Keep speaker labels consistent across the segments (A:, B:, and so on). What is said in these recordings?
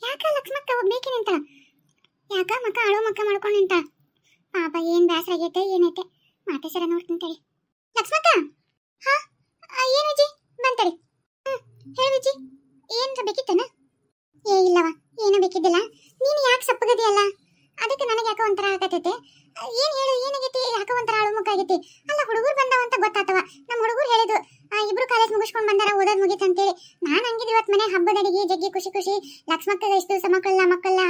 A: ಯಾಕ ಲಕ್ಷ್ಮಕ್ಕ ಒಬ್ಬೇಕೆ ನಿಂತ? ಯಾಕ ಮಕ್ಕ ಅಳೋ ಮಕ್ಕ ಮಾಡ್ಕೊಂಡು ನಿಂತ? ಪಾಪ ಏನ್ ಬೇಸರ ಆಗೈತೆ ಏನೈತೆ ಮಾತೇಸರ ನೋಡ್ತೀನಿ ತಡಿ. ಲಕ್ಷ್ಮಕ್ಕ, ಹಾ ಏನ್ ವಿಜಿ ಬಂತಡಿ. ಹೇಳಿ ವಿಜಿ, ಏನ್ ಬೇಕಿತ್ತನ? ಏ ಇಲ್ಲವ, ಏನೂ ಬೇಕಿದ್ದಿಲ್ಲ. ನೀನು ಯಾಕೆ ಸಪ್ಪಗದಿಯಲ್ಲ, ಅದಕ್ಕೆ ನನಗೆ ಯಾಕೋ ಒಂಥರ ಆಗತೈತೆ. ಏನ್ ಹೇಳು, ಏನಾಗೈತಿ? ಯಾಕೋ ಒಂಥರ ಅಳು ಮುಖ ಆಗೈತಿ. ಅಲ್ಲ, ಹುಡುಗರು ಬಂದಾವಂತ ಗೊತ್ತಾತವ. ನಮ್ಮ ಹುಡುಗರು ಹೇಳಿದ್ರು ಇಬ್ರು ಕಾಲೇಜ್ ಮುಗಿಸ್ಕೊಂಡು ಬಂದಾರ, ಓದೋದ್ ಮುಗಿತ ಅಂತೇಳಿ. ನಾನು ಹಂಗಿದ್ ಇವತ್ತು ಮನೆ ಹಬ್ಬದ ಅಡಿಗೆ ಜಗ್ಗಿ ಖುಷಿ ಖುಷಿ. ಲಕ್ಷ್ಮಕ್ಕ ಎಷ್ಟು ದಿವಸ ಮಕ್ಕಳ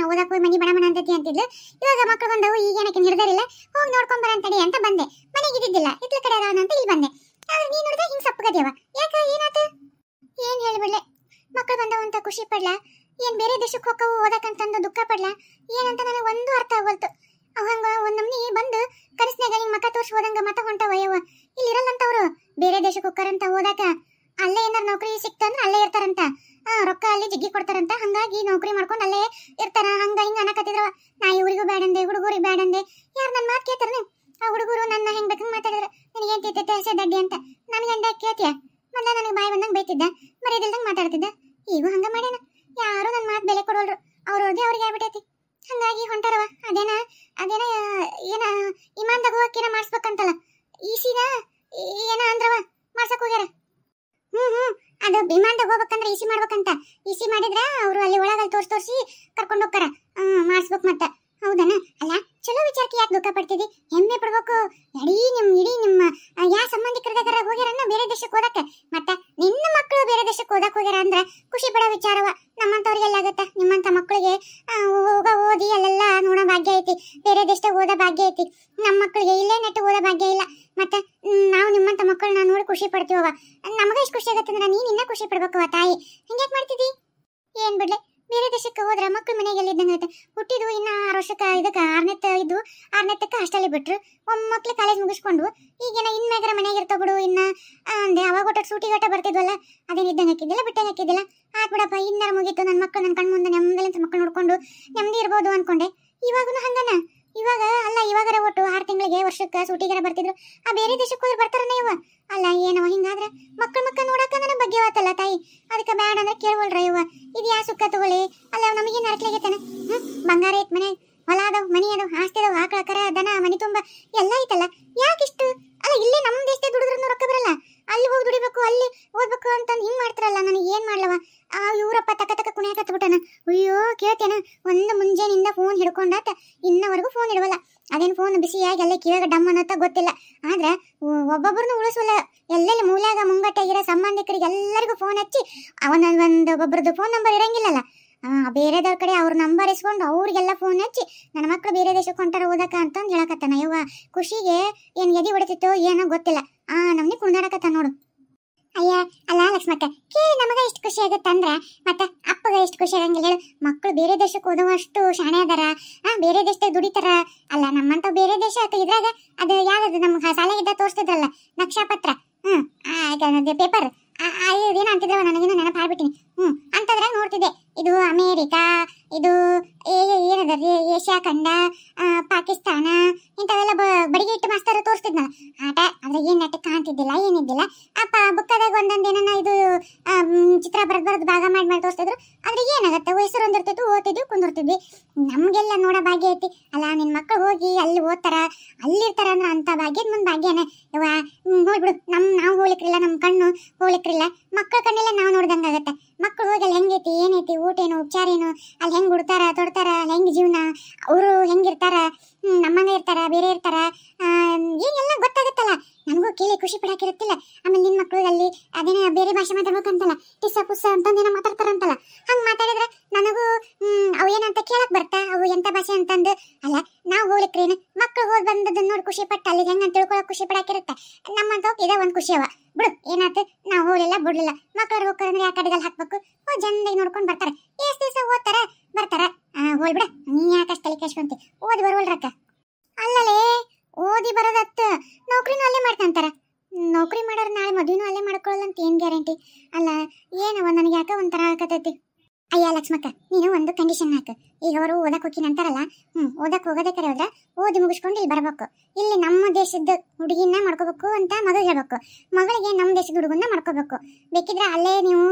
A: ಓದಕ್ಕೆ ಮನಿ ಬಡ ಬಡ ಅಂತತಿ ಅಂತಿದ್ಲು. ಇವಾಗ ಮಕ್ಕಳು ಬಂದವು, ಈಗ ಏನಕ್ಕೆ ಹಿಡ್ದಾರಿಲ್ಲ, ಹೋಗಿ ನೋಡ್ಕೊಂಡ್ ಬರಂತಡಿ ಅಂತ ಬಂದೆ. ಮನೆಗೆ ಇದ್ದಿದ್ದಿಲ್ಲ, ಇತ್ಲ ಕಡೆ ಅದಾವನ ಅಂತ ಇಲ್ಲಿ ಬಂದೆ. ಆದ್ರೆ ನೀನ್ ನೋಡಿದ್ರೆ ಹಿಂಗ್ ಸಪ್ಪಗದಿಯವ. ಯಾಕ, ಏನಾತ? ಏನ್ ಹೇಳ್ಬಿಡ್ಲೆ, ಮಕ್ಕಳು ಬಂದವ ಅಂತ ಖುಷಿ ಪಡ್ಲಾ, ಏನ್ ಬೇರೆ ದೇಶಕ್ಕೆ ಹೋಗವು ಓದಕ್ಕಂತಂದು ದುಃಖ ಪಡ್ಲಾ, ಏನಂತ ನನಗೆ ಒಂದು ಅರ್ಥ ಆಗೋಲ್ತು. ಅವಂಗ ಒಂದ್ ನಮ್ನಿ ಬಂದು ಕನಸ್ನಾಗ ಹಿಂಗ್ ಮಕ್ಕ ತೋರ್ಸಿ ಹೋದಂಗ ಮತ ಹೊಂಟವ. ಯವ್ವ, ಇಲ್ಲಿ ಇರಲ್ಲಂತವ್ರು, ಬೇರೆ ದೇಶಕ್ಕೆ ಹೋಗ್ತಾರಂತ ಓದಾಕ. ಅಲ್ಲೇ ಏನಾರ ನೌಕರಿ ಸಿಕ್ತಂದ್ರ ಅಲ್ಲೇ ಇರ್ತಾರಂತ. ರೊಕ್ಕ ಅಲ್ಲಿ ಜಗ್ಗಿ ಕೊಡ್ತಾರಂತ. ಹಂಗಾಗಿ ನೌಕರಿ ಮಾಡ್ಕೊಂಡು ಅಲ್ಲೇ ಇರ್ತಾರ. ಹಂಗ ಹಿಂಗ ಅನ್ನಕತ್ತಿದ್ರವ. ನಾ ಇವ್ರಿಗೂ ಬ್ಯಾಡಂದೆ, ಹುಡುಗರಿಗೆ ಬ್ಯಾಡಂದೆ. ಯಾರು ನನ್ನ ಮಾತು ಕೇಳ್ತಾರನ? ಆ ಹುಡುಗರು ನನ್ನ ಹೆಂಗ್ ಬೇಕಂಗ್ ಮಾತಾಡಿದ್ರ ನನಗೆ ಏನ್ ತಿಂತೈತೆ ಹಸೆ ದಡ್ಡಿ ಅಂತ. ನನ್ ಗಂಡ ಕೇಳ್ತೀಯ? ಮೊದ್ಲ ನನಗೆ ಬಾಯಿ ಬಂದಂಗ ಬೈತಿದ್ದ, ಮರ್ಯಾದಿಲ್ದಂಗ ಮಾತಾಡ್ತಿದ್ದ. ಈಗ ಹಂಗ ಮಾಡ್ಯಾನ. ಯಾರು ನನ್ನ ಮಾತು ಬೆಲೆ ಕೊಡೋಲ್ರು, ಅವ್ರವ್ರದೇ ಅವ್ರಿಗೆ ಆಗ್ಬಿಟ್ಟೈತಿ. ಹಂಗಾಗಿ ಹೊಂಟಾರವ. ಅದೇನ ಏನ ಇಮಾನ್ದಾಗ ಹೋಗಕ್ಕೇನ ಮಾಡಿಸ್ಬೇಕಂತಲ್ಲ, ಈಸಿನ ಏನ ಅಂದ್ರವ ಮಾಡ್ಸಕ್ ಹೋಗ್ಯಾರ. ಅದು ವಿಮಾನದಾಗ ಹೋಗ್ಬೇಕಂದ್ರೆ ಈಸಿ ಮಾಡ್ಬೇಕಂತ. ಈಸಿ ಮಾಡಿದ್ರ ಅವ್ರು ಅಲ್ಲಿ ಒಳಗಲ್ಲಿ ತೋರ್ಸಿ ಕರ್ಕೊಂಡು ಹೋಗ್ತಾರ. ಮಾಡಿಸ್ಬೇಕು ಮತ್ತ. ಹೌದನ? ಅಲ್ಲ, ಚಲೋ ವಿಚಾರಕ್ಕೆ ಯಾಕೆ ದುಃಖ ಪಡ್ತಿದ್ದಿ? ಹೆಮ್ಮೆ ಪಡ್ಬೇಕು. ಇಡೀ ನಿಮ್ಮ ಯಾವ ಸಂಬಂಧಿಕರದಾಗರ ಹೋಗ್ಯಾರನ್ನ ಬೇರೆ ದೇಶಕ್ಕೆ ಓದಕ್ಕ. ಮತ್ತ ನಿನ್ನ ಮಕ್ಕಳು ಬೇರೆ ದೇಶಕ್ಕೆ ಓದಕ್ ಹೋಗ್ಯಾರ ಅಂದ್ರ ಖುಷಿ ಪಡೋ ವಿಚಾರವ. ನಮ್ಮಂತವ್ರಿಗೆಲ್ಲ ಆಗತ್ತ. ನಿಮ್ಮಂತ ಮಕ್ಕಳಿಗೆ ಓದಿ ಅಲ್ಲೆಲ್ಲ ನೋಡೋ ಭಾಗ್ಯ ಐತಿ, ಬೇರೆ ದೇಶದಾಗ ಓದೋ ಭಾಗ್ಯ ಐತಿ. ನಮ್ಮ ಮಕ್ಕಳಿಗೆ ಇಲ್ಲೇ ನೆಟ್ಟು ಓದೋ ಭಾಗ್ಯ ಇಲ್ಲ. ಮತ್ತೆ ನಾವು ನಿಮ್ಮಂತ ಮಕ್ಕಳನ್ನ ನೋಡಿ ಖುಷಿ ಪಡ್ತೀವವ. ನಮಗ ಇಷ್ಟು ಖುಷಿ ಆಗತ್ತಂದ್ರ ನೀನ್ ಇನ್ನ ಖುಷಿ ಪಡ್ಬೇಕವ ತಾಯಿ. ಹಂಗ್ಯಾಕ್ ಮಾಡ್ತಿದ್ದಿ? ಏನ್ ಬಿಡ್ಲೆ, ಬೇರೆ ದೇಶಕ್ಕೆ ಹೋದ್ರ ಮಕ್ಕಳು ಮನೆಗೆಲ್ಲ ಇದ್ದಂಗ ಐತೆ. ಹುಟ್ಟಿದ್ವು ಇನ್ನ 6 ವರ್ಷಕ್ಕೆ, ಇದಕ್ಕೆ 6ನೇತಕ್ಕೆ ಅಷ್ಟಲ್ಲಿ ಬಿಟ್ರು. ಮಕ್ಳು ಕಾಲೇಜ್ ಮುಗಿಸ್ಕೊಂಡು ಈಗೇನ ಇನ್ಮ್ಯಾಗರ ಮನೆಗೆ ಇರ್ತಾವ ಬಿಡು. ಇನ್ನ ಅಂದೆ ಅವಾಗ ಒಟ್ಟ ಸೂಟಿ ಗಟ್ಟ ಬರ್ತಿದ್ವಲ್ಲ, ಅದೇನು ಇದ್ದಂಗೆ ಹಾಕಿದ್ದಿಲ್ಲ, ಬಿಟ್ಟಂಗೆ ಹಾಕಿದ್ದಿಲ್ಲ. ಆತ್ ಬಿಡಪ್ಪ, ಇನ್ನಾರ ಮುಗೀತು, ನನ್ನ ಮಕ್ಕಳು ನನ್ನ ಕಣ್ ಮುಂದೆ ನೆಮ್ಮದಿಲಂತ ಮಕ್ಕಳು ನೋಡ್ಕೊಂಡು ನೆಮ್ಮದಿ ಇರ್ಬೋದು ಅನ್ಕೊಂಡೆ. ಇವಾಗೂ ಹಂಗನ. ಇವಾಗರ ಒಟ್ಟು 6 ತಿಂಗಳಿಗೆ ವರ್ಷಕ್ಕೆ ಸೂಟಿಗಾರ ಬರ್ತಿದ್ರು. ಆ ಬೇರೆ ದೇಶಕ್ಕೆ ಹೋದ್ರೆ ಬರ್ತಾರನ ಇವ? ಅಲ್ಲ ಏನವ ಹಿಂಗಾದ್ರೆ ಮಕ್ಕಳು ನೋಡಕ ನನ್ನ ಬಗ್ಗೆ ಆತಲ್ಲ ತಾಯಿ. ಅದಕ್ಕೆ ಬ್ಯಾಡ ಅಂದ್ರೆ ಕೇಳ್ವಲ್ರ ಇವ. ಇದು ಯಾ ಸುಖ ತಗೊಳ್ಳಿ. ಅಲ್ಲ, ನಮಗೇನು ಅರ್ಕ್ಲಾಗೈತನ? ಬಂಗಾರ ಐತ್, ಮನೆ ಹೊಲ ಅದಾವ, ಮನಿ ಅದಾವ, ಆಸ್ತಿ ಅದಾವ, ಆಕಳ ಕರ ದನ ಮನಿ ತುಂಬ ಎಲ್ಲ ಐತಲ್ಲ. ಯಾಕಿಷ್ಟು? ಅಲ್ಲ, ಇಲ್ಲೇ ನಮ್ಮ ದೇಶದಾಗ ದುಡಿದ್ರೂ ರೊಕ್ಕ ಬರಲ್ಲ, ಅಲ್ಲಿ ಹೋಗಿ ದುಡಿಬೇಕು, ಅಲ್ಲಿ ಓದ್ಬೇಕು ಅಂತಂದು ಹಿಂಗ್ ಮಾಡ್ತಾರಲ್ಲ. ನನಗೆ ಏನ್ ಮಾಡ್ಲವ? ಇವರಪ್ಪ ತಕ್ಕ ಕುಣಿಯಾಕತ್ಬಿಟ್ಟನ. ಅಯ್ಯೋ ಕೇಳ್ತೇನ, ಒಂದು ಮುಂಜಾನಿಂದ ಫೋನ್ ಹಿಡ್ಕೊಂಡಾತ, ಇನ್ನವರೆಗೂ ಫೋನ್ ಇಡವಲ್ಲ. ಅದೇನು ಫೋನ್ ಬಿಸಿಯಾಗಿ ಅಲ್ಲೇ ಕಿವಾಗ ಡಮ್ ಅನ್ನೋತ್ತ ಗೊತ್ತಿಲ್ಲ. ಆದ್ರೆ ಒಬ್ಬೊಬ್ಬರನ್ನು ಉಳಿಸೋಲ್ಲ. ಎಲ್ಲೆಲ್ಲಿ ಮೂಲ್ಯಾಗ ಮುಂಗಟ್ಟಾಗಿರೋ ಸಂಬಂಧಿಕರಿಗೆ ಎಲ್ಲರಿಗೂ ಫೋನ್ ಹಚ್ಚಿ ಒಬ್ಬರದ್ದು ಫೋನ್ ನಂಬರ್ ಇರಂಗಿಲ್ಲಲ್ಲ, ಬೇರೆದವ್ರ ಕಡೆ ಅವ್ರ ನಂಬರ್ ಇಸ್ಕೊಂಡು ಅವ್ರಿಗೆಲ್ಲ ಫೋನ್ ಹಚ್ಚಿ ನನ್ನ ಮಕ್ಕಳು ಬೇರೆ ದೇಶಕ್ಕೆ ಹೊಂಟಾರ ಓದಕ ಅಂತಂದು ಹೇಳಕತ್ತಾನ. ಯವ್ವ, ಖುಷಿಗೆ ಏನ್ ಎದಿ ಹೊಡಿತಿತ್ತೋ ಏನೋ ಗೊತ್ತಿಲ್ಲ. ನಮ್ನಿ ಕುಣ್ದಾಡಕತ್ತ ನೋಡು. ಅಯ್ಯ, ಅಲ್ಲ ಲಕ್ಷ್ಮಕ್ಕ, ಕೇಳಿ ನಮಗ ಎಷ್ಟು ಖುಷಿ ಆಗತ್ತಂದ್ರ ಮತ್ತ ಅಪ್ಪಗ ಎಷ್ಟು ಖುಷಿ ಆಗಂಗಿಲ್ಲ ಹೇಳು. ಮಕ್ಕಳು ಬೇರೆ ದೇಶಕ್ಕೆ ಓದುವಷ್ಟು ಶಾಣೆ ಅದಾರ, ಬೇರೆ ದೇಶದಾಗ ದುಡಿತಾರ. ಅಲ್ಲ, ನಮ್ಮಂತ ಬೇರೆ ದೇಶ ಇದ್ರಾಗ ಅದು ಯಾವ್ದು ನಮ್ಗೆ ಶಾಲೆಗಿದ್ದ ತೋರಿಸ್ತಿದ್ರಲ್ಲ ನಕ್ಷಾಪತ್ರ, ಪೇಪರ್, ಇದೇನ ಅಂತಿದ್ರವ, ನನಗೇನೋ ನೆನಪು ಹಾಡ್ಬಿಟ್ಟಿನಿ. ಅಂತಂದ್ರೆ ನೋಡ್ತಿದ್ದೆ. ಇದು ಅಮೇರಿಕಾ, ಇದು ಏನದ ಏಷ್ಯಾ ಖಂಡ, ಪಾಕಿಸ್ತಾನ, ಇಂಥವೆಲ್ಲ ಬಡಿಗೆ ಇಟ್ಟು ಮಾಸ್ತರ್ ತೋರಿಸ್ತಿದ್ನಲ್ಲ ಆಟ. ಅದ್ರ ಏನ್ ನೆಟ್ಟಕ್ಕೆ ಕಾಣ್ತಿದ್ದಿಲ್ಲ, ಏನಿದ್ದಿಲ್ಲ. ಬುಕ್ಕದಾಗ ಒಂದೊಂದು ಏನನ್ನ ಇದು ಚಿತ್ರ ಬರೆದು ಭಾಗ ಮಾಡಿ ತೋರಿಸ್ತಿದ್ರು. ಅದ್ರ ಏನಾಗತ್ತೆ, ಹೆಸರು ಒಂದಿರ್ತಿತ್ತು, ಓದ್ತಿದ್ವಿ, ಕುಂದಿರ್ತಿದ್ವಿ. ನಮ್ಗೆಲ್ಲ ನೋಡೋ ಭಾಗ್ಯ ಐತಿ. ಅಲ್ಲ, ನಿನ್ ಮಕ್ಕಳು ಹೋಗಿ ಅಲ್ಲಿ ಓದ್ತಾರ, ಅಲ್ಲಿರ್ತಾರ ಅಂದ್ರ ಅಂತ ಭಾಗ್ಯದ ಮುಂದ್ ಭಾಗ್ಯನೇ ಯವ್ವ. ನೋಡ್ಬಿಡು, ನಾವು ಹೋಗ್ಲಿಕ್ರಿಲ್ಲ, ನಮ್ ಕಣ್ಣು ಹೋಗ್ಲಿಕ್ರಿಲ್ಲ, ಮಕ್ಕಳ ಕಣ್ಣೆಲ್ಲ ನಾವು ನೋಡ್ದಂಗ ಆಗತ್ತೆ. ಮಕ್ಕಳು ಹೋಗಿ ಅಲ್ಲಿ ಹೆಂಗೈತಿ, ಏನೈತಿ, ಊಟ ಏನು, ಉಪಚಾರ ಏನು, ಅಲ್ಲಿ ಹೆಂಗ್ ಉಡ್ತಾರ ತೊಡ್ತಾರ, ಅಲ್ಲಿ ಹೆಂಗ್ ಜೀವನ, ಅವರು ಹೆಂಗಿರ್ತಾರ, ನಮ್ಮಂಗ ಇರ್ತಾರ, ಬೇರೆ ಇರ್ತಾರ, ಏನೆಲ್ಲ ಗೊತ್ತಾಗತ್ತಲ್ಲ. ನಮಗೂ ಕೇಳಿ ಖುಷಿ ಪಡಾಕಿರುತ್ತಿಲ್ಲ. ಆಮೇಲೆ ನಿನ್ ಮಕ್ಳು ಅಲ್ಲಿ ಅದೇನ ಬೇರೆ ಭಾಷೆ ಮಾತಾಡ್ಬೇಕಂತಲ್ಲ, ಟಿಸ್ಸ ಪುಸ್ಸ ಅಂತಂದೇನೋ ಮಾತಾಡ್ತಾರಂತಲ್ಲ. ಹಂಗ್ ಮಾತಾಡಿದ್ರೆ ನನಗೂ ಅವು ಏನಂತ ಕೇಳಕ್ ಬರ್ತಾ, ಅವು ಎಂತ ಭಾಷೆ ಅಂತಂದು. ಅಲ್ಲ, ನಾವು ಹೋಗ್ಲಿಕ್ರೇನು, ಮಕ್ಳು ಹೋಗಿ ಬಂದದನ್ನ ನೋಡಿ ಖುಷಿ ಪಟ್ಟ ಅಲ್ಲಿ ಹೆಂಗಂತ ತಿಳ್ಕೊಳಕ್ ಖುಷಿ ಪಡಾಕಿರುತ್ತೆ. ನಮ್ಮಂತ ಇದೇ ಒಂದ್ ಖುಷಿ ಅವ ಬಿಡು. ಏನಾಯ್ತು, ನಾವು ಹೋಗ್ಲಿಲ್ಲ ಬಿಡ್ಲಿಲ್ಲ. ಮಕ್ಳು ಹೋಗ್ತಾರಂದ್ರೆ ಯಾಕೆ ಅಡ್ಗಲ್ ಹಾಕ್ಬೇಕು, ಜಂದಾಗಿ ನೋಡ್ಕೊಂಡ್ ಬರ್ತಾರೆ. ಎಷ್ಟ್ ದಿವಸ ಓದ್ತಾರ ಬರ್ತಾರ. ಹೋಗ್ಬಿಡ, ನೀನ್ ಯಾಕಷ್ಟು ತಲೆ ಕೆಡ್ಸ್ಕೊಂತಿ, ಓದಿ ಬರುವಲ್ರಕ್ಕ. ಅಲ್ಲಲೇ, ಓದಿ ಬರೋದತ್ತ ನೌಕರಿನೂ ಅಲ್ಲೇ ಮಾಡ್ಕೊಂತಾರ. ನೌಕರಿ ಮಾಡೋರು ನಾಳೆ ಮದುವೆನೂ ಅಲ್ಲೇ ಮಾಡ್ಕೊಳ್ಳಲ್ಲ ಅಂತ ಏನ್ ಗ್ಯಾರಂಟಿ? ಅಲ್ಲ, ಏನವ ನನಗೆ ಯಾಕೆ ಒಂಥರ ಆಕತೈತಿ. ಅಯ್ಯ ಲಕ್ಷ್ಮಕ್ಕ, ನೀನು ಒಂದು ಕಂಡೀಷನ್ ಹಾಕು. ಈಗ ಅವರು ಓದಕ್ ಹೋಗಿನ ಅಂತಾರಲ್ಲ, ಓದಕ್ ಹೋಗೋದೇ ಕರೆ ಹೋದ್ರ ಓದಿ ಮುಗಿಸ್ಕೊಂಡು ಇಲ್ಲಿ ಬರ್ಬೇಕು. ಇಲ್ಲಿ ನಮ್ಮ ದೇಶದ ಹುಡುಗಿನ ಮಾಡ್ಕೋಬೇಕು ಅಂತ ಮಗಳು ಹೇಳ್ಬೇಕು. ಮಗಳಿಗೆ ನಮ್ಮ ದೇಶದ ಹುಡುಗನ್ನ ಮಾಡ್ಕೋಬೇಕು. ಬೇಕಿದ್ರೆ ಅಲ್ಲೇ ನೀವು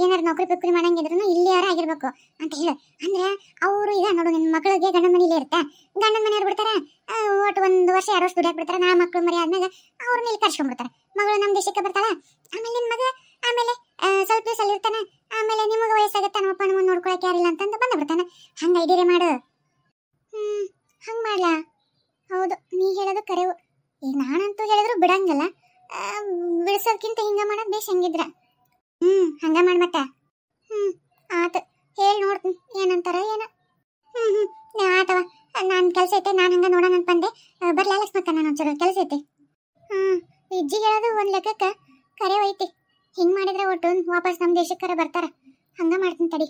A: ಏನಾರು ನೌಕರಿ ಪುಕ್ರಿ ಮಾಡಂಗಿದ್ರು ಇಲ್ಲಿಯಾರ ಆಗಿರ್ಬೇಕು ಅಂತ ಹೇಳು. ಅಂದ್ರೆ ಅವರು ಈಗ ನೋಡು, ನಿನ್ನ ಮಗಳಿಗೆ ಗಂಡನ ಮನೇಲಿ ಇರುತ್ತೆ, ಗಂಡನ ಮನೆಯವ್ರು ಬಿಡ್ತಾರ, ಒಟ್ಟು 1 ವರ್ಷ 2 ವರ್ಷ ದುಡಿಯಾಕ್ ಬಿಡ್ತಾರ. ನಾ ಮಕ್ಳು ಮರಿ ಆದ್ಮೇಲೆ ಅವ್ರನ್ನ ಇಲ್ಲಿ ಕರ್ಸ್ಕೊಂಡ್ಬಿಡ್ತಾರೆ. ಮಗಳು ನಮ್ಮ ದೇಶಕ್ಕೆ ಬರ್ತಾಳ, ಆಮೇಲೆ ನಿನ್ ಮಗ ಆಮೇಲೆ ಸ್ವಲ್ಪ ದಿವಸ ಅಲ್ಲಿ ಇರ್ತಾನೆ, ಆಮೇಲೆ ನಿಮಗೆ ವಯಸ್ಸಾಗತ್ತ, ನಮ್ಮಪ್ಪ ನಮ್ಮನ್ನ ನೋಡ್ಕೊಳಕ್ ಯಾರಿಲ್ಲ ಅಂತಂದು ಬಂದ ಬಿಡ್ತಾನೆ. ಹಂಗ ಐಡಿಯಾ ಮಾಡು. ಹಂಗ್ ಮಾಡ್ಲಾ? ಹೌದು, ನೀ ಹೇಳೋದು ಕರೆವು. ಈಗ ನಾನಂತೂ ಹೇಳಿದ್ರು ಬಿಡಂಗಲ್ಲ, ಬಿಡಿಸೋದ್ಕಿಂತ ಹಿಂಗ ಮಾಡೋದ್ ಬೇಸ್ ಹಂಗಿದ್ರ. ಹಂಗ ಮಾಡ್ ಮತ್ತ. ಆತ ಹೇಳಿ ನೋಡ್ತೀನಿ ಏನಂತಾರ ಏನ. ಆತವ, ನಾನು ಕೆಲಸ ಐತೆ, ನಾನು ಹಂಗ ನೋಡೋಣ ಅಂತ ಬಂದೆ. ಬರ್ಲಾ ಲಕ್ಷ್ಮಕ್ಕ, ನಾನು ಒಂಚೂರು ಕೆಲಸ ಐತೆ. ಇಜ್ಜಿಗೆ ಹೇಳೋದು ಒಂದ್ ಲೆಕ್ಕಕ್ಕ ಕರೆವು ಐತಿ. ಹಿಂಗ್ ಮಾಡಿದ್ರೆ ಒಟ್ಟು ವಾಪಸ್ ನಮ್ಮ ದೇಶಕ್ಕರ ಬರ್ತಾರ. ಹಂಗ ಮಾಡ್ತೀನಿ ತಡಿ.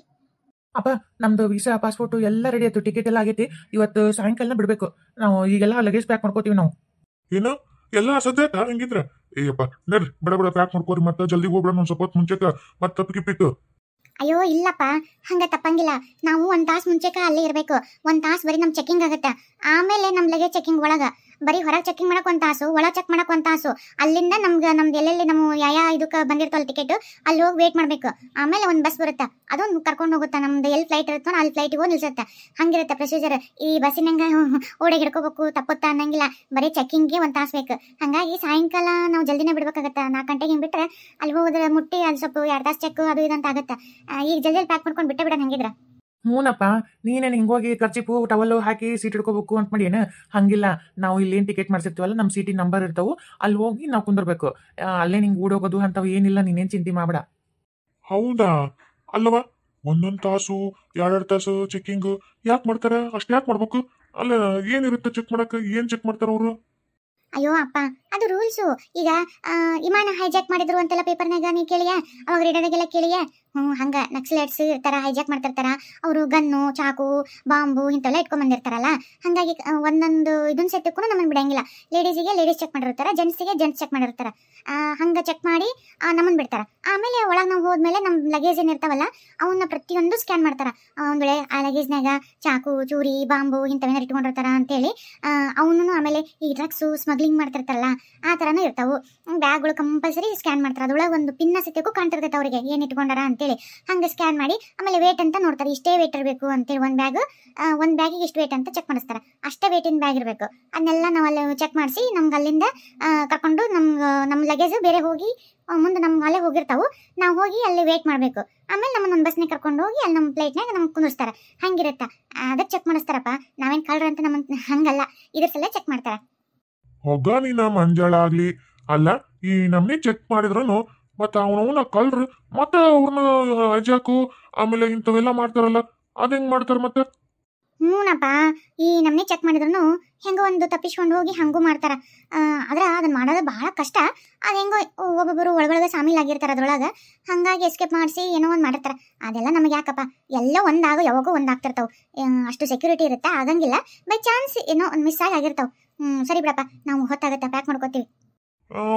B: ಅಪ್ಪ, ನಮ್ದು ವೀಸಾ ಪಾಸ್ಪೋರ್ಟ್ ಎಲ್ಲ ರೆಡಿ ಆಯ್ತು, ಟಿಕೆಟ್ ಎಲ್ಲ ಆಗೈತಿ. ಇವತ್ತು ಸಾಯಂಕಾಲ ಬಿಡ್ಬೇಕು. ನಾವು ಈಗೆಲ್ಲ ಲಗೇಜ್ ಪ್ಯಾಕ್ ಮಾಡ್ಕೋತೀವಿ ನಾವು.
C: ಏನು ಎಲ್ಲ ಸದ್ಯಕ್ಕ ಹಂಗಿದ್ರ? ಏಯಪ್ಪ ನಡ್ರಿ, ಬಡ ಬಡ ಪ್ಯಾಕ್ ಮಾಡ್ಕೋರಿ, ಮತ್ತೆ ಜಲ್ದಿ ಹೋಗ್ಬಿಡ. ಒಂದ್ ಸ್ವಲ್ಪ ಮುಂಚೆಕ ಮತ್ತೆ ತಪ್ಪಿಕ್ಕಿಪ್ಪಿತ್ತು.
A: ಅಯ್ಯೋ ಇಲ್ಲಪ್ಪ, ಹಂಗ ತಪ್ಪಂಗಿಲ್ಲ. ನಾವು 1 ತಾಸು ಮುಂಚೆಕ ಅಲ್ಲೇ ಇರ್ಬೇಕು. 1 ತಾಸು ಬರೀ ನಮ್ ಚೆಕಿಂಗ್ ಆಗತ್ತೆ. ಆಮೇಲೆ ನಮ್ ಲಗೇಜ್ ಚೆಕಿಂಗ್ ಒಳಗ ಬರೀ ಹೊರಗೆ ಚೆಕಿಂಗ್ ಮಾಡಕ್ 1 ತಾಸು, ಒಳ ಚೆಕ್ ಮಾಡಕ್ 1 ತಾಸು. ಅಲ್ಲಿಂದ ನಮ್ದು ಎಲ್ಲೆಲ್ಲಿ ನಮ್ಮ ಯಾವ ಇದಕ್ಕೆ ಬಂದಿರ್ತವಲ್ಲ ಟಿಕೆಟ್, ಅಲ್ಲಿ ಹೋಗಿ ವೇಟ್ ಮಾಡ್ಬೇಕು. ಆಮೇಲೆ ಒಂದು ಬಸ್ ಬರುತ್ತೆ, ಅದೊಂದು ಕರ್ಕೊಂಡು ಹೋಗುತ್ತೆ. ನಮ್ದು ಎಲ್ಲಿ ಫ್ಲೈಟ್ ಇರುತ್ತೋ ಅಲ್ಲಿ ಫ್ಲೈಟಿಗೆ ಹೋಗಿ ನಿಲ್ಸುತ್ತೆ. ಹಂಗಿರುತ್ತೆ ಪ್ರೊಸೀಜರ್. ಈ ಬಸ್ಸಿನಂಗ ಓಡಿಗೆ ಹಿಡ್ಕೋಬೇಕು ತಪ್ಪುತ್ತಾ ಅನ್ನಂಗಿಲ್ಲ. ಬರೀ ಚೆಕಿಂಗ್ಗೆ 1 ತಾಸು ಬೇಕು. ಹಂಗಾಗಿ ಸಾಯಂಕಾಲ ನಾವು ಜಲ್ದಿನೇ ಬಿಡ್ಬೇಕಾಗತ್ತೆ. 4 ಗಂಟೆಗೆ ಹಿಂಗೆ ಬಿಟ್ರೆ ಅಲ್ಲಿ ಹೋದ್ರೆ ಮುಟ್ಟಿ ಅಲ್ಲಿ ಸ್ವಲ್ಪ 2 ತಾಸು ಚೆಕ್ ಅದು ಇದಂತ ಆಗುತ್ತೆ. ಈಗ ಜಲ್ದಿ ಪ್ಯಾಕ್ ಮಾಡ್ಕೊಂಡು ಬಿಟ್ಟ ಬಿಡೋಣ ಹಂಗಿದ್ರ.
B: ಹ್ಞೂನಪ್ಪ, ನೀನೇನು ಹಿಂಗೋಗಿ ಖರ್ಚಿಪು ಟವಲ್ಲು ಹಾಕಿ ಸೀಟ್ ಹಿಡ್ಕೋಬೇಕು ಅಂತ ಮಾಡಿ ಏನು? ಹಂಗಿಲ್ಲ. ನಾವು ಇಲ್ಲೇನು ಟಿಕೆಟ್ ಮಾಡ್ಸಿರ್ತೀವಲ್ಲ, ನಮ್ಮ ಸೀಟಿನ ನಂಬರ್ ಇರ್ತಾವೆ, ಅಲ್ಲಿ ಹೋಗಿ ನಾವು ಕುಂದಿರ್ಬೇಕು. ಅಲ್ಲೇ ನಿಂಗೆ ಓಡೋಗೋದು ಅಂಥವು ಏನಿಲ್ಲ, ನೀನೇನು ಚಿಂತೆ ಮಾಡಬೇಡ.
C: ಹೌದಾ? ಅಲ್ಲವ, 1 ತಾಸು 2 ತಾಸು ಚೆಕಿಂಗ್ ಯಾಕೆ ಮಾಡ್ತಾರ? ಅಷ್ಟು ಯಾಕೆ ಮಾಡ್ಬೇಕು? ಅಲ್ಲ ಏನಿರುತ್ತೆ ಚೆಕ್ ಮಾಡಕ್? ಏನ್ ಚೆಕ್ ಮಾಡ್ತಾರ ಅವರು?
A: ಅಯ್ಯೋ ಅಪ್ಪ, ಅದು ರೂಲ್ಸು. ಈಗ ವಿಮಾನ ಹೈಜಾಕ್ ಮಾಡಿದ್ರು ಅಂತೆಲ್ಲ ಪೇಪರ್ನಾಗ ನೀ ಕೇಳಿಯ, ಅವಾಗ ರೇಡಿಯೋದಾಗೆಲ್ಲ ಕೇಳಿಯ. ಹಂಗ ನಕ್ಸಲೈಟ್ಸ್ ಇರ್ತಾರ, ಹೈಜಾಕ್ ಮಾಡ್ತಿರ್ತಾರ. ಅವರು ಗನ್ನು, ಚಾಕು, ಬಾಂಬು ಇಂಥವೆಲ್ಲ ಇಟ್ಕೊಂಡ್ ಬಂದಿರ್ತಾರಲ್ಲ. ಹಂಗಾಗಿ ಒಂದೊಂದು ಇದನ್ನ ಸೆಟ್ಟಕ್ಕೂ ನಮ್ಮನ್ನು ಬಿಡಂಗಿಲ್ಲ. ಲೇಡೀಸಿಗೆ ಲೇಡೀಸ್ ಚೆಕ್ ಮಾಡಿರ್ತಾರೆ, ಜೆಂಟ್ಸಿಗೆ ಜೆಂಟ್ಸ್ ಚೆಕ್ ಮಾಡಿರ್ತಾರೆ. ಹಂಗ ಚೆಕ್ ಮಾಡಿ ನಮ್ಮನ್ನು ಬಿಡ್ತಾರ. ಆಮೇಲೆ ಒಳಗೆ ನಾವು ಹೋದ್ಮೇಲೆ ನಮ್ಮ ಲಗೇಜ್ ಏನಿರ್ತಾವಲ್ಲ ಅವನ್ನ ಪ್ರತಿಯೊಂದು ಸ್ಕ್ಯಾನ್ ಮಾಡ್ತಾರ. ಒಂದ್ ವೇಳೆ ಆ ಲಗೇಜ್ನಾಗ ಚಾಕು, ಚೂರಿ, ಬಾಂಬು ಇಂಥವೇನಾರು ಇಟ್ಕೊಂಡಿರ್ತಾರ ಅಂತೇಳಿ ಅವನು. ಆಮೇಲೆ ಈ ಡ್ರಗ್ಸು ಸ್ಮಗ್ಲಿಂಗ್ ಮಾಡ್ತಿರ್ತಾರಲ್ಲ, ಆ ಥರನೂ ಇರ್ತಾವು. ಬ್ಯಾಗ್ಗಳು ಕಂಪಲ್ಸರಿ ಸ್ಕ್ಯಾನ್ ಮಾಡ್ತಾರೆ. ಅದ್ರೊಳಗೆ ಒಂದು ಪಿನ್ನ ಸತ್ಯಕ್ಕೂ ಕಾಣ್ತಿರ್ತೈತೆ ಅವ್ರಿಗೆ ಏನು ಇಟ್ಕೊಂಡಾರ ಅಂತೇಳಿ. ಹಂಗೆ ಸ್ಕ್ಯಾನ್ ಮಾಡಿ ಆಮೇಲೆ ವೇಟ್ ಅಂತ ನೋಡ್ತಾರೆ. ಇಷ್ಟೇ ವೇಟ್ ಇರಬೇಕು ಅಂತೇಳಿ ಒಂದು ಬ್ಯಾಗಿಗೆ ಇಷ್ಟು ವೇಟ್ ಅಂತ ಚೆಕ್ ಮಾಡಿಸ್ತಾರೆ. ಅಷ್ಟೇ ವೇಟಿನ ಬ್ಯಾಗ್ ಇರಬೇಕು. ಅದನ್ನೆಲ್ಲ ನಾವು ಅಲ್ಲಿ ಚೆಕ್ ಮಾಡಿಸಿ ನಮ್ಗೆ ಅಲ್ಲಿಂದ ಕರ್ಕೊಂಡು ನಮ್ಮ ಲಗೇಜ್ ಬೇರೆ ಹೋಗಿ ಮುಂದೆ ನಮ್ಗೆ ಅಲ್ಲೇ ಹೋಗಿರ್ತಾವು. ನಾವು ಹೋಗಿ ಅಲ್ಲಿ ವೇಟ್ ಮಾಡಬೇಕು. ಆಮೇಲೆ ನಮ್ಮನ್ನ ಒಂದು ಬಸ್ನಾಗ ಕರ್ಕೊಂಡು ಹೋಗಿ ಅಲ್ಲಿ ನಮ್ಮ ಫ್ಲೈಟ್ನಾಗ ನಮ್ಗೆ ಕುಂದಿರ್ತಾರೆ. ಹಂಗಿರುತ್ತಾ, ಅದಕ್ಕೆ ಚೆಕ್ ಮಾಡಿಸ್ತಾರಪ್ಪ. ನಾವೇನು ಕಳ್ರ ಅಂತ ನಮ್ಮ ಹಂಗಲ್ಲ, ಇದ್ರ ಸಲ ಚೆಕ್ ಮಾಡ್ತಾರೆ.
C: ಹೊಗ ನೀನ ಮಂಜಾಳ ಆಗ್ಲಿ. ಅಲ್ಲ, ಈ ನಮ್ನಿ ಚೆಕ್ ಮಾಡಿದ್ರನು ಮತ್ತ ಅವನವನ್ನ ಕಳ್ರು ಮತ್ತ ಅವ್ರನ್ನ ಹೈಜಾಕು ಆಮೇಲೆ ಇಂಥವೆಲ್ಲ ಮಾಡ್ತಾರಲ್ಲ, ಅದ್ ಹೆಂಗ್ ಮಾಡ್ತಾರ ಮತ್ತೆ?
A: ಹ್ಞೂನಪ್ಪ, ಈ ನಮ್ನೆ ಚೆಕ್ ಮಾಡಿದ್ರು ಹೆಂಗೋ ಒಂದು ತಪ್ಪಿಸ್ಕೊಂಡು ಹೋಗಿ ಹಂಗೂ ಮಾಡ್ತಾರ. ಆದ್ರೆ ಅದನ್ನ ಮಾಡೋದು ಬಹಳ ಕಷ್ಟ. ಅದು ಹೆಂಗೋ ಒಬ್ಬೊಬ್ಬರು ಒಳಗೊಳಗೆ ಸಾಮೀಲಾಗಿರ್ತಾರೆ ಅದ್ರೊಳಗೆ. ಹಂಗಾಗಿ ಎಸ್ಕೇಪ್ ಮಾಡಿಸಿ ಏನೋ ಒಂದು ಮಾಡಿರ್ತಾರೆ. ಅದೆಲ್ಲ ನಮಗೆ ಯಾಕಪ್ಪ, ಎಲ್ಲ ಒಂದಾಗೋ ಯಾವಾಗೂ ಒಂದಾಗ್ತಿರ್ತಾವೆ. ಅಷ್ಟು ಸೆಕ್ಯೂರಿಟಿ ಇರುತ್ತೆ, ಆಗಂಗಿಲ್ಲ. ಬೈ ಚಾನ್ಸ್ ಏನೋ ಒಂದು ಮಿಸ್ ಆಗಿರ್ತಾವೆ. ಸರಿ ಬಿಡಪ್ಪ, ನಾವು ಹೊತ್ತಾಗತ್ತೆ ಪ್ಯಾಕ್ ಮಾಡ್ಕೋತೀವಿ.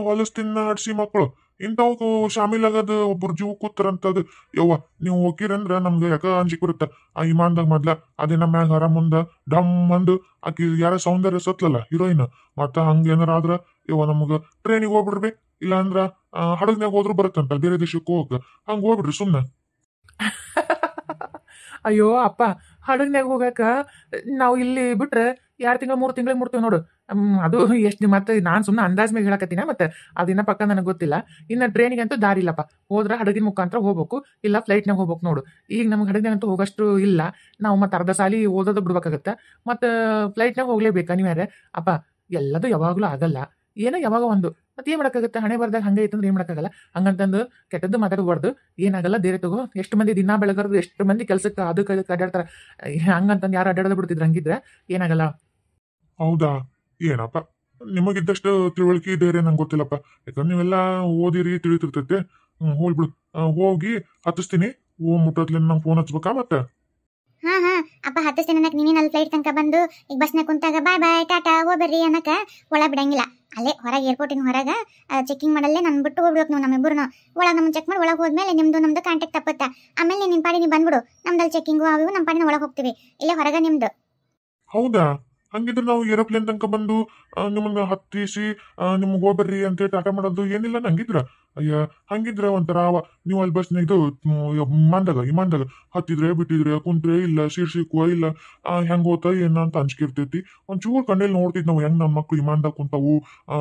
C: ಹೊಲಸ್ತಿನ ಹಡ್ಸಿ ಮಕ್ಕಳು ಇಂಥವು ಶಾಮೀಲಾಗದ ಒಬ್ಬರು ಜೀವ ಕೂತಾರಂತದ್. ಯವ್ವ, ನೀವು ಹೋಗಿರಂದ್ರ ನಮ್ಗೆ ಯಾಕ ಅಂಜಿಕ್ ಬರುತ್ತೆ. ಆ ಇಮಾನ್ದಾಗ ಮೊದ್ಲ ಅದೇ ನಮ್ಮ ಮ್ಯಾಗ ಹರ ಮುಂದ ಡಮ್ ಅಂದು ಆಕಿ ಯಾರ ಸೌಂದರ್ಯ ಸತ್ಲಲ್ಲ ಹೀರೋಯಿನ್, ಮತ್ತ ಹಂಗ ಏನಾರ ಆದ್ರ ಯವ್ವ ನಮಗ ಟ್ರೈನಿಗೆ ಹೋಗ್ಬಿಡ್ರಿ, ಇಲ್ಲ ಅಂದ್ರ ಹಡಗ್ನಾಗ ಹೋದ್ರು ಬರುತ್ತಂತ ಬೇರೆ ದೇಶಕ್ಕೆ ಹೋಗಕ್. ಹಂಗ ಹೋಗ್ಬಿಡ್ರಿ ಸುಮ್ನೆ.
B: ಅಯ್ಯೋ ಅಪ್ಪ, ಹಡಗ್ನಾಗ ಹೋಗಾಕ ನಾವು ಇಲ್ಲಿ ಬಿಟ್ರೆ 2 ತಿಂಗಳು 3 ತಿಂಗಳಿಗೆ ಮುಡ್ತೇವೆ ನೋಡು. ಅದು ಎಷ್ಟು ಮತ್ತೆ ನಾನು ಸುಮ್ಮನೆ ಅಂದಾಜ್ ಮೇಲೆ ಹೇಳಕತ್ತೀನಿ. ಮತ್ತೆ ಅದಿನ್ನ ಪಕ್ಕ ನನಗೆ ಗೊತ್ತಿಲ್ಲ. ಇನ್ನು ಟ್ರೈನಿಗಂತೂ ದಾರಿ ಇಲ್ಲಪ್ಪ. ಹೋದ್ರೆ ಹಡಗಿನ ಮುಖಾಂತರ ಹೋಗ್ಬೇಕು, ಇಲ್ಲ ಫ್ಲೈಟ್ನಾಗ ಹೋಗ್ಬೇಕು ನೋಡು. ಈಗ ನಮ್ಗೆ ಹಡಗ್ನಾಗಂತೂ ಹೋಗಷ್ಟು ಇಲ್ಲ. ನಾವು ಮತ್ತೆ ಅರ್ಧ ಸಾಲಿ ಓದೋದು ಬಿಡ್ಬೇಕಾಗತ್ತೆ. ಮತ್ತು ಫ್ಲೈಟ್ನಾಗ ಹೋಗ್ಲೇಬೇಕಾ ನೀವ್ಯಾರೆ? ಅಪ್ಪ, ಎಲ್ಲದು ಯಾವಾಗಲೂ ಆಗಲ್ಲ, ಏನೋ ಯಾವಾಗ ಒಂದು. ಮತ್ತೆ ಏನು ಮಾಡೋಕ್ಕಾಗತ್ತೆ? ಹಣೆ ಬರ್ದಾಗ ಹಂಗೆ ಐತಂದ್ರೆ ಏನು ಮಾಡೋಕ್ಕಾಗಲ್ಲ. ಹಂಗಂತಂದು ಕೆಟ್ಟದ್ದು ಮಾತಾಡಬಾರ್ದು. ಏನಾಗಲ್ಲ, ಬೇರೆ ತಗೋ. ಎಷ್ಟು ಮಂದಿ ದಿನ ಬೆಳಗಾರದು, ಎಷ್ಟು ಮಂದಿ ಕೆಲ್ಸಕ್ಕೆ ಅದಕ್ಕೆ ಅಡ್ಡಾಡ್ತಾರೆ. ಹಂಗಂತಂದು ಯಾರು ಅಡ್ಡಾಡೋದು ಬಿಡ್ತಿದ್ರು? ಹಂಗಿದ್ರೆ ಏನಾಗಲ್ಲ.
C: ಹೌದಾ? ಏನಪ್ಪ, ನಿಮಗಿದ್ದಷ್ಟು ತಿಳುವಳಿಕೆ ಇದೆ ನಂಗೆ ಗೊತ್ತಿಲ್ಲಪ್ಪ. ಯಾಕಂದ್ರೆ ನೀವೆಲ್ಲ ಓದಿರಿ, ತಿಳಿತಿರ್ತೈತೆ. ಹೋಗ್ಬಿಡು, ಹೋಗಿ ಹತ್ತಿಸ್ತೀನಿ. ಮುಟ್ಟತ್ಲೆ ನಂಗೆ ಫೋನ್ ಹಚ್ಬೇಕಾ ಮತ್ತೆ?
A: ಹಾ ಅಪ್ಪ, ಹತ್ತಿಸ್ತೀನಿ ಅನ್ನಕ್ ನೀನೇನು ಅಲ್ಲಿ ಫ್ಲೈಟ್ ತನಕ ಬಂದು ಈಗ ಬಸ್ನಾಗ ಕುಂತಾಗ ಬಾಯ್ ಬಾಯ್ ಟಾಟಾ ಹೋಗ್ಬರ್ರಿ ಅನ್ನಕ ಒಳ ಬಿಡಂಗಿಲ್ಲ. ಅಲ್ಲೇ ಹೊರಗೆ ಏರ್ಪೋರ್ಟಿನ ಹೊರಗೆ ಚೆಕಿಂಗ್ ಮಾಡಲ್ಲೇ ನಾನು ಬಿಟ್ಟು ಹೋಗ್ಬೇಕು ನೀವು ನಮ್ಮಿಬ್ಬರು ಒಳಗೆ ನಮ್ಮ ಚೆಕ್ ಮಾಡಿ ಒಳಗೆ ಹೋದ್ಮೇಲೆ ನಮ್ದು ಕಾಂಟ್ಯಾಕ್ಟ್ ತಪ್ಪುತ್ತಾ ಆಮೇಲೆ ನಿನ್ನ ಪಾಡಿ ನೀವು ಬಂದ್ಬಿಡು ನಮ್ದಲ್ಲಿ ಚೆಕಿಂಗು ಅವು ನಮ್ಮ ಪಾಡಿನ ಒಳಗೆ ಹೋಗ್ತೀವಿ ಇಲ್ಲೇ ಹೊರಗೆ ನಿಮ್ದು.
C: ಹೌದಾ? ಹಂಗಿದ್ರೆ ನಾವು ಏರೋಪ್ಲೇನ್ ತನಕ ಬಂದು ನಿಮ್ಮನ್ನ ಹತ್ತಿಸಿ ನಿಮ್ಗೆ ಹೋಗ್ಬರ್ರಿ ಅಂತ ಟಾಟಾ ಮಾಡೋದು ಏನಿಲ್ಲ ನಂಗಿದ್ರ. ಅಯ್ಯ ಹಂಗಿದ್ರೆ ಒಂಥರ ನೀವು ಅಲ್ಲಿ ಬಸ್ನ ಇದು ವಿಮಾನದಾಗ ಹತ್ತಿದ್ರೆ ಬಿಟ್ಟಿದ್ರೆ ಕುಂತ್ರೆ ಇಲ್ಲ ಸೀಟ್ ಸಿಕ್ಕುವ ಇಲ್ಲ ಹೆಂಗ್ ಹೋತ ಏನ ಅಂತ ಅಂಜಿಕೆ ಇರ್ತೈತಿ. ಒಂಚೂರು ಕಣ್ಣಲ್ಲಿ ನೋಡ್ತಿದ್ ನಾವು ಹೆಂಗ್ ನಮ್ಮ ಮಕ್ಳು ವಿಮಾನದಾಗ ಕುಂತಾವು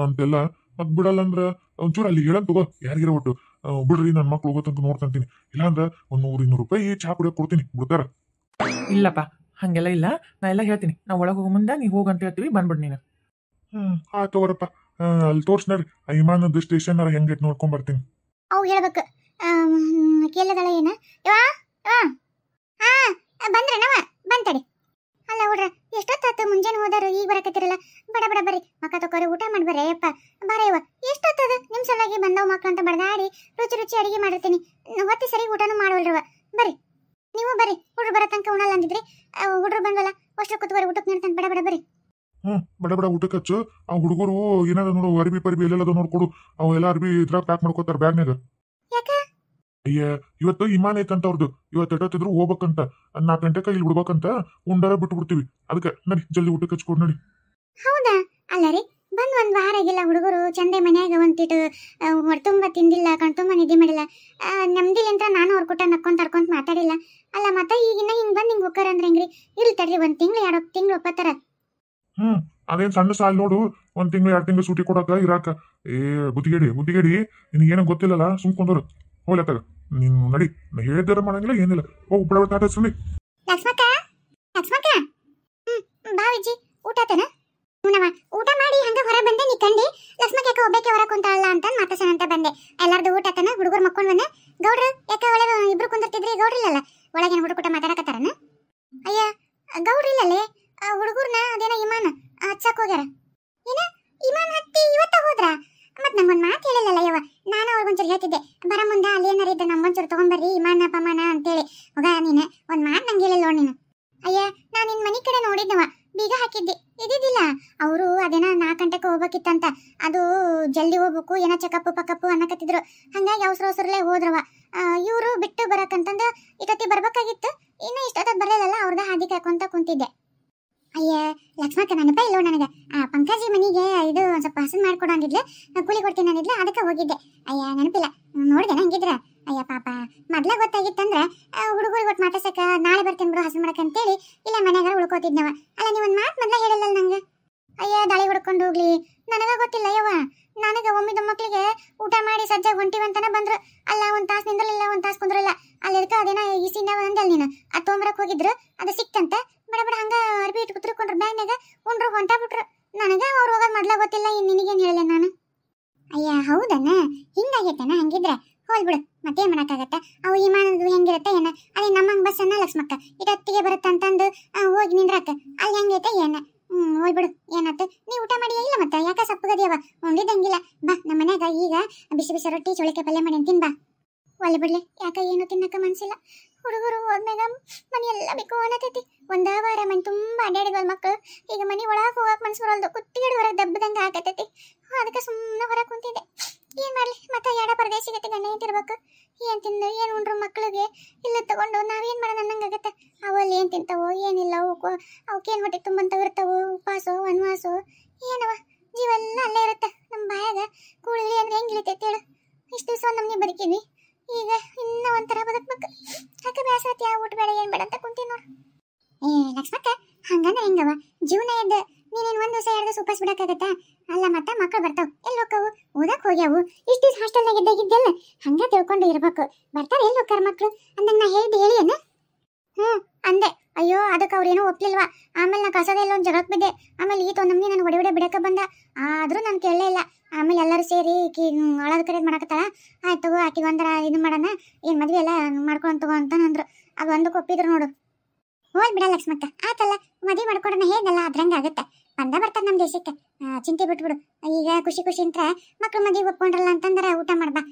C: ಅಂತೆಲ್ಲ. ಮತ್ ಬಿಡಲ್ಲ ಅಂದ್ರ ಒಂಚೂರು ಅಲ್ಲಿ ಹೇಳಂತ ತಗೋ ಯಾರಿಗಿರ ಒಟ್ಟು ಬಿಡ್ರಿ ನನ್ನ ಮಕ್ಳು ಹೋಗೋತಂಕ ನೋಡ್ತಂತೀನಿ, ಇಲ್ಲಾಂದ್ರ ಒಂದ್ 100-200 ರೂಪಾಯಿ ಚಾ ಕುಡಿಯೋಕೆ ಕೊಡ್ತೀನಿ, ಬಿಡ್ತಾರ?
B: ಇಲ್ಲಪ್ಪ ಹಂಗೆಲ್ಲ ಇಲ್ಲ, ನಾ ಎಲ್ಲ ಹೇಳ್ತೀನಿ. ನಾವು ಒಳಗೆ ಹೋಗೋ ಮುಂದೆ ನೀವು ಹೋಗಂತ ಹೇಳ್ತೀವಿ, ಬಂದ್ಬಿಡು ನೀನು.
C: ಆಯ್ತು ತಗೋರಪ್ಪ, ಅಲ್ಲಿ ತೋರ್ಸ್ನರಿ ಆ ವಿಮಾನದ ಸ್ಟೇಷನ್ ಹೆಂಗೈತೆ ನೋಡ್ಕೊಂಡ್ ಬರ್ತೀನಿ.
A: ಅವು ಹೇಳ್ಬೇಕು ಕೇಳದಳ ಏನ ಯವಾ ಬಂದ್ರೆ ನವ ಬಂತಡಿ. ಅಲ್ಲ ಹುಡ್ರ ಎಷ್ಟೊತ್ತಾತು ಮುಂಜಾನೆ ಹೋದಾರು ಈಗ ಬರಕತ್ತಿರಲ್ಲ, ಬಡ ಬಡ ಬರ್ರಿ ಮಕ್ಕ ತಕೋರಿ ಊಟ ಮಾಡ್ಬರ್ರಿ ಅಪ್ಪ ಬಾರಯ್ಯವ. ಎಷ್ಟೊತ್ತದ ನಿಮ್ ಸಲುವಾಗಿ ಬಂದವ್ ಮಕ್ಳು ಅಂತ ಬಡದಾಡಿ ರುಚಿ ರುಚಿ ಅಡಿಗೆ ಮಾಡಿರ್ತೀನಿ, ಹೊತ್ತಿ ಸರಿ ಊಟನೂ ಮಾಡೋಲ್ರವ. ಬರ್ರಿ ನೀವು ಬರ್ರಿ, ಹುಡ್ರು ಬರೋ ತನಕ ಉಣಲ್ಲ ಅಂದಿದ್ರಿ, ಹುಡ್ರು ಬಂದಲ್ಲ ಅಷ್ಟು ಕೂತ್ವರಿ ಊಟಕ್ಕೆ ನೀಡ್ತಾನೆ, ಬಡ ಬಡ ಬರ್ರಿ.
C: ಬಡ ಬಡ ಊಟಕ್ಕೆ ಹಚ್ಚು. ಆ ಹುಡುಗರು ಏನಾರ ನೋಡು ಅರ್ಬಿ ಪರಿಬಿ ಎಲ್ಲೆಲ್ಲದ ನೋಡ್ಕೊಡು, ಅವೆಲ್ಲ ಅರ್ಬಿ ಇದ್ರಾಗ ಪ್ಯಾಕ್ ಮಾಡ್ಕೋತಾರ ಬ್ಯಾಗ್ನಾಗ. ಅಯ್ಯ ಇವತ್ತು ವಿಮಾನ ಐತಂತ ಅವ್ರದ್ದು, ಇವತ್ತು ಎಟ್ಟತ್ತಿದ್ರು ಹೋಗ್ಬೇಕಂತ, 4 ಗಂಟೆಗೆ ಇಲ್ಲಿ ಬಿಡ್ಬೇಕಂತ, ಉಂಡಾರ ಬಿಟ್ಟು ಬಿಡ್ತೀವಿ. ಅದಕ್ಕೆ ನಡಿ ಜಲ್ದಿ ಊಟಕ್ಕೆ ಹಚ್ಕೊಡ್ ನಡಿ.
A: ಹೌದಾ? ಅಲ್ಲ ರೀ ಬಂದ್ ಒಂದ್ ವಾರ ಆಗಿಲ್ಲ ಹುಡುಗರು ಚಂದೆ ಮನ್ಯಾಗ ಒಂದಿಟ್ಟು ಹೊರತುಂಬ ತಿಂದಿಲ್ಲ, ಕಣ್ತುಂಬ ನಿದ್ದೆ ಮಾಡಿಲ್ಲ, ನಮ್ದಿಲ್ಲ ಅಂತ ನಾನು ಅವ್ರ ಕೂಟ ನಕ್ಕೊಂತ ತಡ್ಕೊಂತ ಮಾತಾಡಿಲ್ಲ. ಅಲ್ಲ ಮತ್ತೆ ಈಗಿನ್ನ ಹಿಂಗ್ ಬಂದ್ ಹಿಂಗ್ ಹೋಗ್ತಾರ ಅಂದ್ರೆ ಹೆಂಗ್ರಿ? ಇರ್ಲಿ ತಡ್ರಿ, 1 ತಿಂಗಳು 2 ತಿಂಗಳು ಒಪ್ಪತ್ತಾರ.
C: ಅದೇನ್ ಸಣ್ಣ ಸಾಲ ನೋಡು, 1 ತಿಂಗಳು 2 ತಿಂಗಳು ಸೂಟಿ ಕೊಡಕ ಇರಾಕ. ಬುದ್ಧಿಗೇಡಿ ನಿನಗೇನೋ ಗೊತ್ತಿಲ್ಲಲ್ಲ, ಸುಮ್ಕೊಂಡ್ರು ಹೋಗ್ಲತ್ತಾಗ ನೀನು ನಡಿ. ಹೇಳಿದಾರ ಮಾಡಂಗಿಲ್ಲ ಏನಿಲ್ಲ, ಹೋಗಿ ಬಿಡ ತಾಟ ಸುಮ್ಮನೆ.
A: ಲಕ್ಷ್ಮಕ್ಕ ಬಾ ವಿಜಿ, ಊಟ ಆತನ? ಊಟ ಮಾಡಿ ಹಂಗ ಹೊರ ಬಂದೆ, ನೀ ಕಂಡಿ ಲಕ್ಷ್ಮಕ್ಕ ಯಾಕೆ ಒಬ್ಬಾಕೆ ಹೊರ ಕುಂತಾಳಲ್ಲ ಅಂತ ಮಾತಾಡ್ಸೋಣ ಬಂದೆ. ಎಲ್ಲಾರ್ದು ಊಟ ಆತನ? ಹುಡುಗರು ಮಕ್ಕೊಂಡ್ ಬಂದ? ಗೌಡ್ರು ಯಾಕೆ ಒಳಗೆ ಇಬ್ರು ಕುಂದಿರ್ತಿದ್ರಿ, ಗೌಡ್ರಿಲ್ಲಲ್ಲ ಒಳಗೇನ ಹುಡುಗ ಮಾತಾಡಕತ್ತಾರನ? ಅಯ್ಯ ಗೌಡ್ರಿಲ್ಲಲ್ಲೇ ಹುಡುಗರ್ನ ಅದೇನ ವಿಮಾನ ಹಚ್ಚಕ್ ಹೋಗ್ಯಾರ. ಏನ ವಿಮಾನ ಹತ್ತಿ ಇವತ್ತ ಹೋದ್ರ? ಮತ್ ನಂಗೊಂದ್ ಮಾತು ಹೇಳಿಲ್ಲಲ್ಲ ಯವ್ವ, ನಾನು ಅವ್ರಿಗೊಂಚೂರು ಹೇಳ್ತಿದ್ದೆ ಬರ ಮುಂದೆ ಅಲ್ಲಿ ಏನಾರ ಇದ್ದ ನಮ್ಗೊಂಚೂರು ತಗೊಂಡ್ಬರ್ರಿ ವಿಮಾನ ಪಮಾನ ಅಂತೇಳಿ. ಹೋಗ ನೀನು ಒಂದ್ ಮಾತು ನಂಗೆ ಹೇಳಿಲ್ಲ ನೋಡ್ ನೀನು. ಅಯ್ಯ ನಾನ್ ನಿನ್ ಮನಿ ಕಡೆ ನೋಡಿದ್ನವ, ಬೀಗ ಹಾಕಿದ್ದೆ ಇದ್ದಿದ್ದಿಲ್ಲ. ಅವರು ಅದೇನ 4 ಗಂಟೆಗೆ ಹೋಗ್ಬೇಕಿತ್ತಂತ, ಅದು ಜಲ್ದಿ ಹೋಗ್ಬೇಕು ಏನೋ ಚೆಕಪ್ ಪಕಪ್ಪು ಅನ್ನಕತ್ತಿದ್ರು, ಹಂಗಾಗಿ ಅವಸರಲ್ಲೇ ಹೋದ್ರವ. ಇವರು ಬಿಟ್ಟು ಬರಕಂತಂದು ಇಷ್ಟೊತ್ತಿ ಬರ್ಬೇಕಾಗಿತ್ತು, ಇನ್ನು ಇಷ್ಟೊತ್ತದ್ ಬರಲಿಲ್ಲಲ್ಲ, ಅವ್ರದ ಹಾದಿ ಕಾಯ್ಕೊಂತ ಕುಂತಿದ್ದೆ. ಅಯ್ಯ ಲಕ್ಷ್ಮಕ್ಕ ನೆನಪ ಇಲ್ಲೋ ನನಗೆ, ಪಂಕಜಿ ಮನಿಗೆ ಇದು ಒಂದ್ ಸ್ವಲ್ಪ ಹಸನ್ ಮಾಡ್ಕೊಡು ಅಂದಿದ್ಲು, ಕೂಲಿ ಕೊಡ್ತೀನಿ ಅಂದಿದ್ಲು, ಅದಕ್ಕೆ ಹೋಗಿದ್ದೆ. ಅಯ್ಯ ನೆನಪಿಲ್ಲ, ನೋಡ್ದೆ ಹಂಗಿದ್ರ. ಅಯ್ಯ ಪಾಪ ಮೊದ್ಲ ಗೊತ್ತಾಗಿತ್ತಂದ್ರ ಹುಡುಗರಿಗೆ ಒಟ್ಟು ಮಾತಾಡ್ಸಕ ನಾಳೆ ಬರ್ತೀನಿ ಬಿಡು ಹಸನ್ ಮಾಡಕ್ ಅಂತೇಳಿ ಇಲ್ಲ ಮನ್ಯಾಗ ಉಳ್ಕೋತಿದ್ನವ. ಅಲ್ಲ ನೀವೊಂದ್ ಮಾತು ಮೊದ್ಲ ಹೇಳಿಲ್ಲ ನಂಗೆ. ಅಯ್ಯ ದಾಳಿ ಹೊಡ್ಕೊಂಡು ಹೋಗ್ಲಿ, ನನಗ ಗೊತ್ತಿಲ್ಲ ಯವ್ವ. ನನಗ ಒಮ್ಮಿದ ಮಕ್ಳಿಗೆ ಊಟ ಮಾಡಿ ಸಜ್ಜಾಗಿ ಹೊಂಟಿವಂತನ ಬಂದ್ರು, ಅಲ್ಲ 1 ತಾಸು ನಿಂದ್ರಲಿಲ್ಲ, 1 ತಾಸು ಕುಂದ್ರಲ್ಲ. ಅಲ್ಲಿ ಅದೇನ ಈಸಿಂದ ಅಂದಲ್ ನೀನು, ಅದು ತೊಗೊಂಬರಕ್ ಹೋಗಿದ್ರು, ಅದು ಸಿಕ್ತಂತ ಬಡ ಬಡ ಹಂಗ ಅರ್ಬಿ ಇಟ್ಟು ಕುತ್ಕೊಂಡ್ರು ಬ್ಯಾಗ್ನಾಗ, ಉಂಡ್ರು ಹೊಂಟ ಬಿಟ್ರು. ನನಗ ಅವ್ರು ಹೋಗೋದ್ ಮೊದ್ಲ ಗೊತ್ತಿಲ್ಲ, ನಿನಗೇನ್ ಹೇಳಿಲ್ಲ ನಾನು. ಅಯ್ಯ ಹೌದನ್ನ, ಹಿಂಗಾಗೈತನ? ಹಂಗಿದ್ರ ಹೋಲ್ ಬಿಡು, ಮತ್ತೇನ್ ಮಾಡಕ್ಕಾಗತ್ತ. ಅವು ವಿಮಾನದ ಹೆಂಗಿರತ್ತ ಏನ, ಅದೇ ನಮ್ಮಂಗ್ ಬಸ್ ಅನ್ನ ಲಕ್ಷ್ಮಕ್ಕ ಇಟೊತ್ತಿಗೆ ಬರುತ್ತಂತಂದು ಹೋಗಿ ನಿಂದ್ರಕ್ಕ, ಅಲ್ಲಿ ಹೆಂಗೈತೆ ಏನ. ಹೋಲ್ ಬಿಡು, ಏನಾತ? ನೀ ಊಟ ಮಾಡಿ ಇಲ್ಲ ಮತ್ತ ಯಾಕ ಸಪ್ಪಗದಿಯವ? ಉಂಡಿದಂಗಿಲ್ಲ, ಬಾ ನಮ್ಮ ಮನ್ಯಾಗ ಈಗ ಬಿಸಿ ಬಿಸಿ ರೊಟ್ಟಿ ಚೋಳಿಕೆ ಪಲ್ಯ ಮಾಡಿ ತಿನ್ ಬಾ. ಒಳ್ಳೆ ಬಿಡ್ಲೆ, ಯಾಕ ಏನು ತಿನ್ನಕ ಮನ್ಸಿಲ್ಲ. ಹುಡುಗರು ಹೋದ್ಮ್ಯಾಗ ಮನಿ ಎಲ್ಲ ಬೇಕು ಅನ್ನತೈತಿ. ಒಂದ ವಾರ ಮನೆ ತುಂಬಾ ಅಡ್ಡಾಡಿದ್ವಲ್ ಮಕ್ಕಳು, ಈಗ ಮನಿ ಒಳಗೆ ಹೋಗಕ್ ಮನ್ಸು ಬರಲ್ದು, ಕುತ್ತಿಗೆಡ್ ಹೊರಗೆ ದಬ್ಬದಂಗ ಆಗತೈತಿ. ಅದಕ್ಕೆ ಸುಮ್ಮನೆ ಹೊರಗೆ ಕುಂತಿದ್ದೆ. ಏನ್ ಮಾಡ್ಲಿ, ಮತ್ತೆ ಎಡ ಪರದೇಶಿಗತ್ತೆ ಗಣ್ಣ ಏಂತಿರ್ಬೇಕು. ಏನ್ ತಿಂದು ಏನ್ ಉಂಡ್ರು ಮಕ್ಳಿಗೆ ಇಲ್ಲ ತಗೊಂಡು ನಾವೇನ್ ಮಾಡೋಣ ಅನ್ನಂಗಾಗತ್ತೆ. ಅವಲ್ಲಿ ಏನ್ ತಿಂತಾವೋ ಏನಿಲ್ಲ, ಅವಕ್ಕೇನ್ ಹೊಟ್ಟೆ ತುಂಬಂತಾವ ಇರ್ತಾವೋ, ಉಪವಾಸೋ ವನವಾಸೋ ಏನವ, ಜೀವೆಲ್ಲ ಅಲ್ಲೇ ಇರುತ್ತೆ. ನಮ್ಮ ಬಾಯಾಗ ಕೂಳಿಳಿ ಅಂದ್ರೆ ಹೆಂಗ್ ಇಳಿತೈತಿ ಹೇಳು? ಇಷ್ಟು ದಿವಸ ನಮ್ಗೆ ಬದುಕಿದ್ವಿ, ಈಗ ಇನ್ನ ಒಂಥರ ಬದುಕ್ಬೇಕು. ಯಾಕೆ ಬೇಸರತಿ, ಯಾವ ಊಟ ಬೇಡ ಏನ್ ಬೇಡ ಅಂತ ಕುಂತೀನಿ ನೋಡು. ಲಕ್ಷ್ಮಕ್ಕ ಹಂಗಂದ್ರೆ ಹೆಂಗವ ಜೀವನ ಎದ್ದು ನೀನೇನ್ 1 ದಿವಸ 2 ದಿವಸ ಉಪವಾಸ ಬಿಡಕ್ಕಾಗತ್ತಾ? ಅಲ್ಲ ಮತ್ತ ಮಕ್ಕಳು ಬರ್ತಾವ, ಎಲ್ಲಿ ಹೋಕ್ಕವು? ಓದಕ್ ಹೋಗ್ಯಾವು, ಇಷ್ಟು ದಿವಸ ಹಾಸ್ಟೆಲ್ನಾಗ ಇದ್ದಾಗಿದ್ದೆಲ್ಲ ಹಂಗ ತಿಳ್ಕೊಂಡು ಇರ್ಬೇಕು. ಬರ್ತಾರ ಎಲ್ಲಿ ಹೋಗ್ತಾರ ಮಕ್ಳು ಅಂದಂಗ ನಾ ಹೇಳಿ ಅನ್ನ. ಅಂದೆ. ಅಯ್ಯೋ ಅದಕ್ಕೆ ಅವ್ರೇನೋ ಒಪ್ಲಿಲ್ವಾ. ಆಮೇಲೆ ನಾ ಕಸದೆಲ್ಲ ಒಂದು ಜಗಕ್ ಬಿದ್ದೆ. ಆಮೇಲೆ ಈತ ನಮ್ನಿ ನಾನು ಹೊಡೆ ಬಿಡಕ್ಕೆ ಬಂದ, ಆದ್ರೂ ನಾನು ಕೇಳಲೇ ಇಲ್ಲ. ಆಮೇಲೆ ಎಲ್ಲರೂ ಸೇರಿ ಒಳದ ಕಡೆ ಮಾಡಕತ್ತಾಳ. ಆಯ್ತು ತಗೋ ಆಕಿ ಒಂದರ ಇದು ಮಾಡೋಣ, ಏನ್ ಮದ್ವೆ ಎಲ್ಲ ಮಾಡ್ಕೊಂಡು ತಗೋ ಅಂತ ಅಂದ್ರು. ಅದು ಒಂದಕ್ಕೆ ಒಪ್ಪಿದ್ರು ನೋಡು. ಹೋಲ್ ಬಿಡ ಲಕ್ಷ್ಮಕ್ಕ, ಆತಲ್ಲ ಮದ್ವೆ ಮಾಡ್ಕೊಡೋಣ ಹೇಗಲ್ಲ ಅದ್ರಂಗ ಆಗುತ್ತೆ. ಬರ್ತಾರ ನಮ್ ದೇಶಕ್ಕೆ, ಚಿಂತೆ ಬಿಟ್ಬಿಡು. ಈಗ ಖುಷಿ ಅಂತ ಮಕ್ಳು ಮದ್ವೆ ಒಪ್ಕೊಂಡ್ರಲ್ಲ ಅಂತಂದ್ರೆ ಊಟ ಮಾಡ್ಬಾ,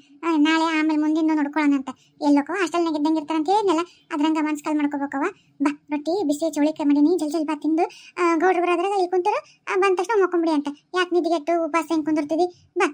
A: ನಾಳೆ ಆಮೇಲೆ ಮುಂದಿನ ನೋಡ್ಕೊಳ್ಳೋಣ ಅಂತ. ಎಲ್ಲೋಕವ ಹಾಸ್ಟೆಲ್ನಾಗ ಇದ್ದಂಗೆ ಇರ್ತಾರ ಅಂತ ಹೇಳಿದ್ನಲ್ಲ, ಅದ್ರಂಗ ಮನ್ಸ್ ಕಾಲ್ ಮಾಡ್ಕೋಬೇಕವ. ಬಾ ರೊಟ್ಟಿ ರೊಟ್ಟಿ ಬಿಸಿ ಚೌಳಿಕಾಯಿ ಮಾಡೀನಿ ಜಲ್ ಬಾ ತಿಂದು ಗೌಡ್ರು ಬರೋದ್ರಾಗ ಇಲ್ಲಿ ಕುಂತಾರ ಬಂದ ತಕ್ಷಣ ಮಕ್ಕೊಂಬಿಡಿ ಅಂತ ಯಾಕೆ ನಿದ್ದಿಗೆಟ್ಟು ಉಪವಾಸ ಹೆಂಗೆ ಕುಂದಿರ್ತಿದಿ ಬಾ